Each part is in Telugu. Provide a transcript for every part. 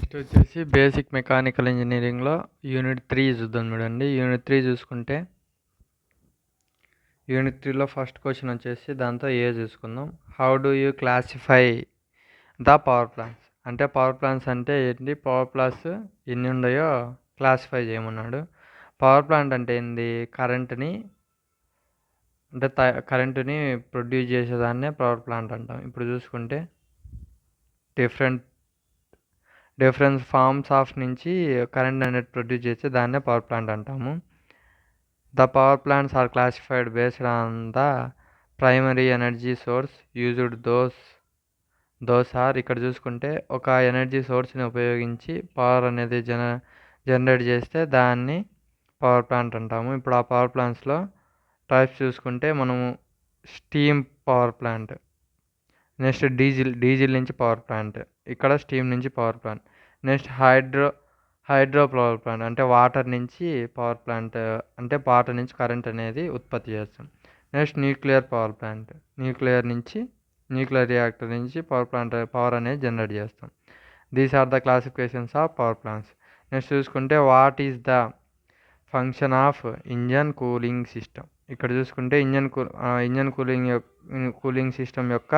నెక్స్ట్ వచ్చేసి బేసిక్ మెకానికల్ ఇంజనీరింగ్లో యూనిట్ 3 చూద్దాం చూడండి. యూనిట్ 3 చూసుకుంటే యూనిట్ 3లో ఫస్ట్ క్వశ్చన్ వచ్చేసి దాంతో చూసుకుందాం. How do you classify the power plants? అంటే పవర్ ప్లాంట్స్ అంటే ఏంటి, పవర్ ప్లాంట్స్ ఎన్ని ఉన్నాయో క్లాసిఫై చేయమన్నాడు. పవర్ ప్లాంట్ అంటే ఏంది, కరెంటుని ప్రొడ్యూస్ చేసేదాన్నే పవర్ ప్లాంట్ అంటాం. ఇప్పుడు చూసుకుంటే డిఫరెంట్ ఫార్మ్స్ ఆఫ్ నుంచి కరెంట్ అనేది ప్రొడ్యూస్ చేస్తే దాన్నే పవర్ ప్లాంట్ అంటాము. The power plants are classified based on the primary energy source used those are. ఇక్కడ చూసుకుంటే ఒక ఎనర్జీ సోర్స్ని ఉపయోగించి పవర్ అనేది జనరేట్ చేస్తే దాన్ని పవర్ ప్లాంట్ అంటాము. ఇప్పుడు ఆ పవర్ ప్లాంట్స్లో టైప్స్ చూసుకుంటే మనము steam power plant, next diesel నుంచి పవర్ ప్లాంట్, ఇక్కడ స్టీమ్ నుంచి power plant. Next hydro power plant అంటే వాటర్ నుంచి పవర్ ప్లాంట్, అంటే వాటర్ నుంచి కరెంట్ అనేది ఉత్పత్తి చేస్తాం. Next nuclear power plant, nuclear reactor నుంచి పవర్ అనేది జనరేట్ చేస్తాం. These are the classifications of power plants. Next చూసుకుంటే what is the function of engine cooling system? ఇక్కడ చూసుకుంటే ఇంజన్ కూలింగ్ సిస్టమ్ యొక్క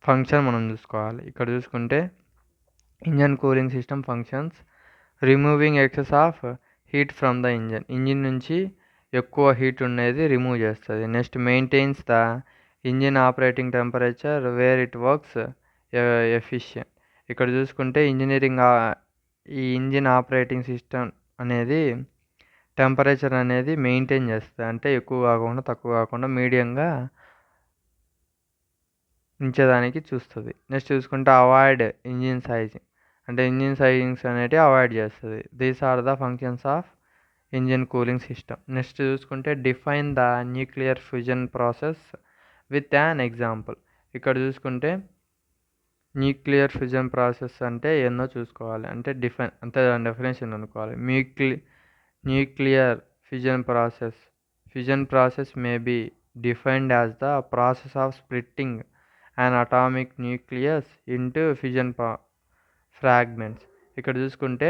ఫంక్షన్ మనం చూసుకోవాలి. ఇక్కడ చూసుకుంటే engine cooling system functions removing excess of heat from the engine నుంచి ఎక్కువ హీట్ ఉండేది రిమూవ్ చేస్తుంది. Next maintains the engine operating temperature where it works efficient. ఇక్కడ చూసుకుంటే ఈ ఇంజిన్ ఆపరేటింగ్ సిస్టమ్ అనేది టెంపరేచర్ అనేది మెయింటైన్ చేస్తుంది, అంటే ఎక్కువ కాకుండా తక్కువ కాకుండా మీడియంగా ఉంచేదానికి చూస్తుంది. నెక్స్ట్ చూసుకుంటే అవాయిడ్ ఇంజిన్ సైజింగ్, అంటే ఇంజిన్ సైజింగ్స్ అనేటివి అవాయిడ్ చేస్తుంది. These are the functions of engine cooling system. Next చూసుకుంటే define the nuclear fusion process with an example. ఇక్కడ చూసుకుంటే న్యూక్లియర్ ఫ్యూజన్ ప్రాసెస్ అంటే ఏందో చూసుకోవాలి, అంటే దాని డెఫినేషన్ అనుకోవాలి. Nuclear fusion process may be defined as the process of splitting an atomic nucleus into fission fragments. ఇక్కడ చూసుకుంటే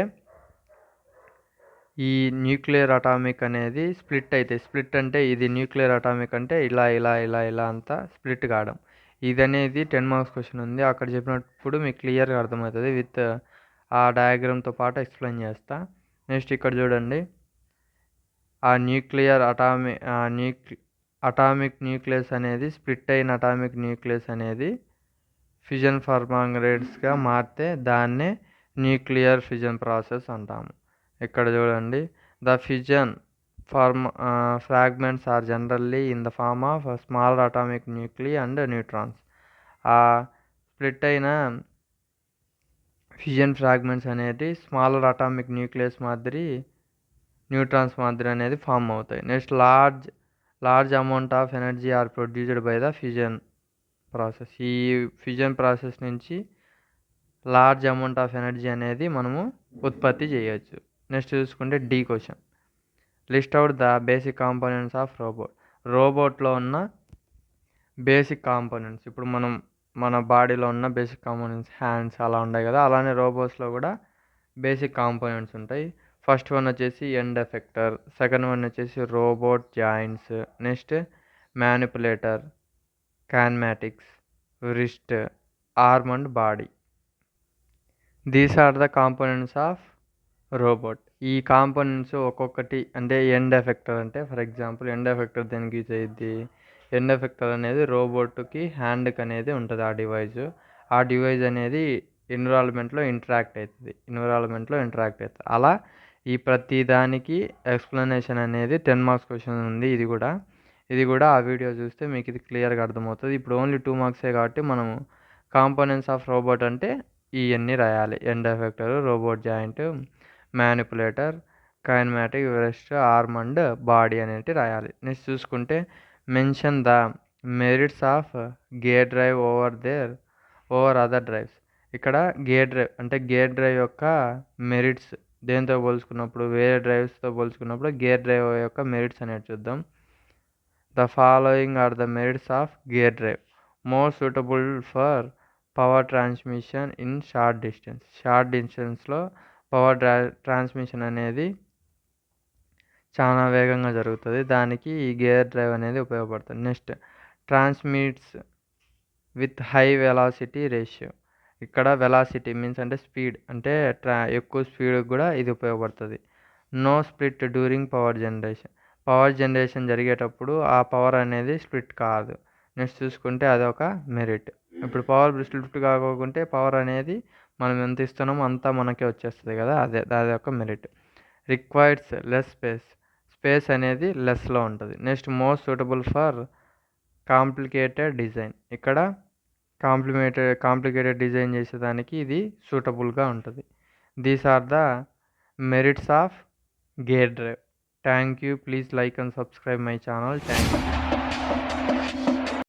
ఈ న్యూక్లియర్ అటామిక్ అనేది స్ప్లిట్ అంటే ఇది న్యూక్లియర్ అటామిక్ అంటే ఇలా ఇలా ఇలా ఇలా అంతా స్ప్లిట్ కావడం. ఇది అనేది 10 మార్క్స్ క్వశ్చన్ ఉంది, అక్కడ చెప్పినప్పుడు మీకు క్లియర్గా అర్థమవుతుంది. విత్ ఆ డయాగ్రామ్తో పాటు ఎక్స్ప్లెయిన్ చేస్తా. నెక్స్ట్ ఇక్కడ చూడండి, ఆ అటామిక్ న్యూక్లియస్ అనేది స్ప్లిట్ అయిన అటామిక్ న్యూక్లియస్ అనేది ఫ్యూజన్ ఫర్మాంగరేట్స్గా మారితే దాన్నే న్యూక్లియర్ ఫ్యూజన్ ప్రాసెస్ అంటాము. ఇక్కడ చూడండి, the fusion fragments are generally in the form of smaller atomic nuclei and neutrons. ఆ స్ప్లిట్ అయిన ఫ్యూజన్ ఫ్రాగ్మెంట్స్ అనేది స్మాలర్ అటామిక్ న్యూక్లియస్ మాదిరి, న్యూట్రాన్స్ మాదిరి అనేది ఫామ్ అవుతాయి. Next large amount of energy are produced by the fusion process. ఈ ఫ్యూజన్ ప్రాసెస్ నుంచి లార్జ్ అమౌంట్ ఆఫ్ ఎనర్జీ అనేది మనము ఉత్పత్తి చేయవచ్చు. నెక్స్ట్ చూసుకుంటే the question, list out the basic components of రోబోట్లో ఉన్న బేసిక్ కాంపోనెంట్స్. ఇప్పుడు మన బాడీలో ఉన్న బేసిక్ కాంపోనెంట్స్ హ్యాండ్స్ అలా ఉన్నాయి కదా, అలానే రోబోట్స్లో కూడా బేసిక్ కాంపోనెంట్స్ ఉంటాయి. ఫస్ట్ వన్ వచ్చేసి ఎండ్ ఎఫెక్టర్, సెకండ్ వన్ వచ్చేసి robot joints, next manipulator, kinematics, wrist, arm and body. These are the components of robot. ఈ కాంపోనెంట్స్ ఒక్కొక్కటి, అంటే ఎండ్ ఎఫెక్టర్ అంటే ఫర్ ఎగ్జాంపుల్ ఎండ్ ఎఫెక్టర్ దేనికి యూజ్ అయ్యిద్ది, ఎండ్ ఎఫెక్టర్ అనేది రోబోట్కి హ్యాండ్కి అనేది ఉంటుంది ఆ డివైజ్ అనేది ఎన్విరాన్మెంట్లో ఇంటరాక్ట్ అవుతుంది. అలా ఈ ప్రతి దానికి ఎక్స్ప్లెనేషన్ అనేది 10 మార్క్స్ క్వశ్చన్ ఉంది. ఇది కూడా ఆ వీడియో చూస్తే మీకు ఇది క్లియర్గా అర్థమవుతుంది. ఇప్పుడు ఓన్లీ 2 మార్క్సే కాబట్టి మనము కాంపోనెంట్స్ ఆఫ్ రోబోట్ అంటే ఇవన్నీ రాయాలి: end effector, robot joint, manipulator, kinematic, wrist, arm and body అనేవి రాయాలి. నెక్స్ట్ చూసుకుంటే mention the merits of gear drive over other drives. ఇక్కడ గేర్ డ్రైవ్ యొక్క మెరిట్స్ దేంతో పోల్చుకున్నప్పుడు, వేరే డ్రైవ్స్తో పోల్చుకున్నప్పుడు గేర్ డ్రైవ్ యొక్క మెరిట్స్ అనేది చూద్దాం. The following are the merits of gear drive: more suitable for power transmission in short డిస్టెన్స్లో పవర్ ట్రాన్స్మిషన్ అనేది చాలా వేగంగా జరుగుతుంది. దానికి ఈ గేర్ డ్రైవ్ అనేది ఉపయోగపడుతుంది. Next, transmits with high velocity ratio. ఇక్కడ వెలాసిటీ మీన్స్ అంటే స్పీడ్, అంటే ఎక్కువ స్పీడ్కి కూడా ఇది ఉపయోగపడుతుంది. No split during power generation జరిగేటప్పుడు ఆ పవర్ అనేది స్ప్లిట్ కాదు. నెక్స్ట్ చూసుకుంటే అదొక మెరిట్. ఇప్పుడు పవర్ స్ప్లిట్ కాకోకుంటే పవర్ అనేది మనం ఎంత ఇస్తున్నామో అంతా మనకే వచ్చేస్తుంది కదా, అది ఒక మెరిట్. రిక్వైర్స్ లెస్ స్పేస్ అనేది లెస్లో ఉంటుంది. Next, most suitable for complicated design. ఇక్కడ కాంప్లికేటెడ్ డిజైన్ చేసేదానికి ఇది సూటబుల్గా ఉంటుంది. These are the merits of gear drive. Thank you. Please like and subscribe my channel. Thank you.